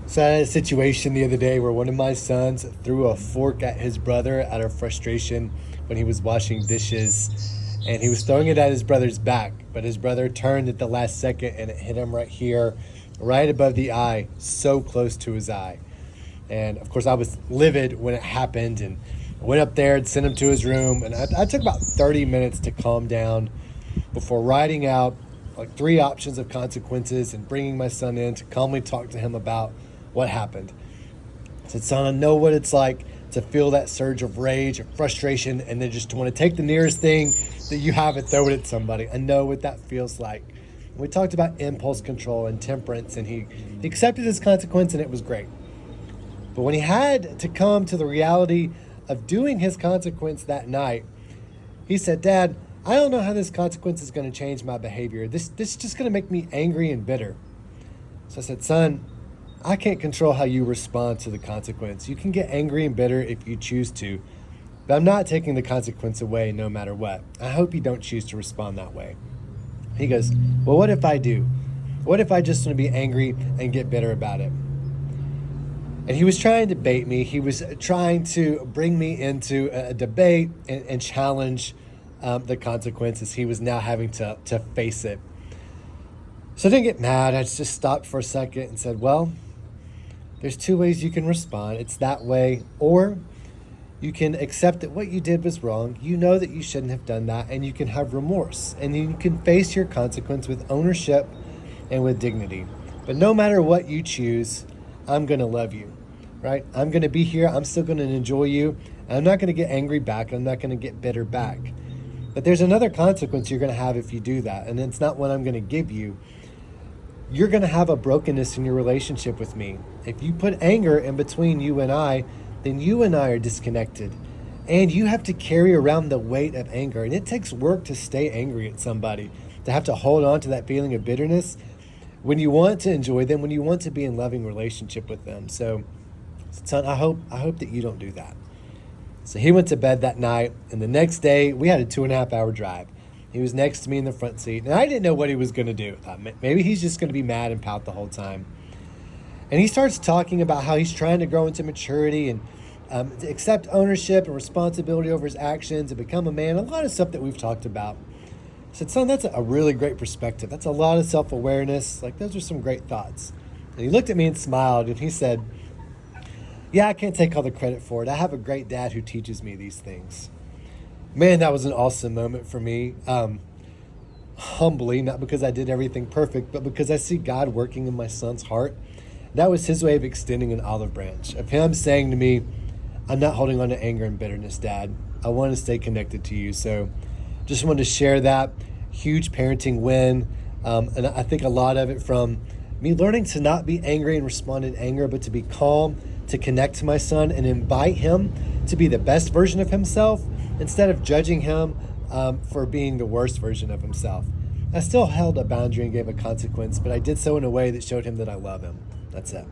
So I had a situation the other day where one of my sons threw a fork at his brother out of frustration when he was washing dishes. And he was throwing it at his brother's back, but his brother turned at the last second and it hit him right here, right above the eye, so close to his eye. And of course, I was livid when it happened and I went up there and sent him to his room. And I took about 30 minutes to calm down before writing out like three options of consequences and bringing my son in to calmly talk to him about what happened. I said, son, I know what it's like to feel that surge of rage or frustration and then just to want to take the nearest thing that you have and throw it at somebody. I know what that feels like. We talked about impulse control and temperance, and he accepted his consequence, and it was great. But when he had to come to the reality of doing his consequence that night, he said, Dad, I don't know how this consequence is going to change my behavior. This is just going to make me angry and bitter. So I said, son, I can't control how you respond to the consequence. You can get angry and bitter if you choose to, but I'm not taking the consequence away no matter what. I hope you don't choose to respond that way. He goes, well, what if I do? What if I just want to be angry and get bitter about it? And he was trying to bait me. He was trying to bring me into a debate and challenge the consequences. He was now having to face it. So I didn't get mad. I just stopped for a second and said, well, there's two ways you can respond. It's that way, or you can accept that what you did was wrong. You know that you shouldn't have done that, and you can have remorse, and you can face your consequence with ownership and with dignity. But no matter what you choose, I'm going to love you, right? I'm going to be here. I'm still going to enjoy you. And I'm not going to get angry back. I'm not going to get bitter back. But there's another consequence you're going to have if you do that, and it's not what I'm going to give you. You're going to have a brokenness in your relationship with me. If you put anger in between you and I, then you and I are disconnected. And you have to carry around the weight of anger. And it takes work to stay angry at somebody, to have to hold on to that feeling of bitterness when you want to enjoy them, when you want to be in loving relationship with them. So, son, I hope that you don't do that. So he went to bed that night, and the next day we had a 2.5-hour drive. He was next to me in the front seat, and I didn't know what he was going to do. I thought maybe he's just going to be mad and pout the whole time. And he starts talking about how he's trying to grow into maturity and to accept ownership and responsibility over his actions and become a man, a lot of stuff that we've talked about. I said, son, that's a really great perspective. That's a lot of self-awareness. Like, those are some great thoughts. And he looked at me and smiled, and he said, yeah, I can't take all the credit for it. I have a great dad who teaches me these things. Man, that was an awesome moment for me. Humbly, not because I did everything perfect, but because I see God working in my son's heart. That was his way of extending an olive branch, of him saying to me, I'm not holding on to anger and bitterness, Dad. I want to stay connected to you. So just wanted to share that huge parenting win. And I think a lot of it from me learning to not be angry and respond in anger, but to be calm, to connect to my son and invite him to be the best version of himself instead of judging him for being the worst version of himself. I still held a boundary and gave a consequence, but I did so in a way that showed him that I love him. That's it.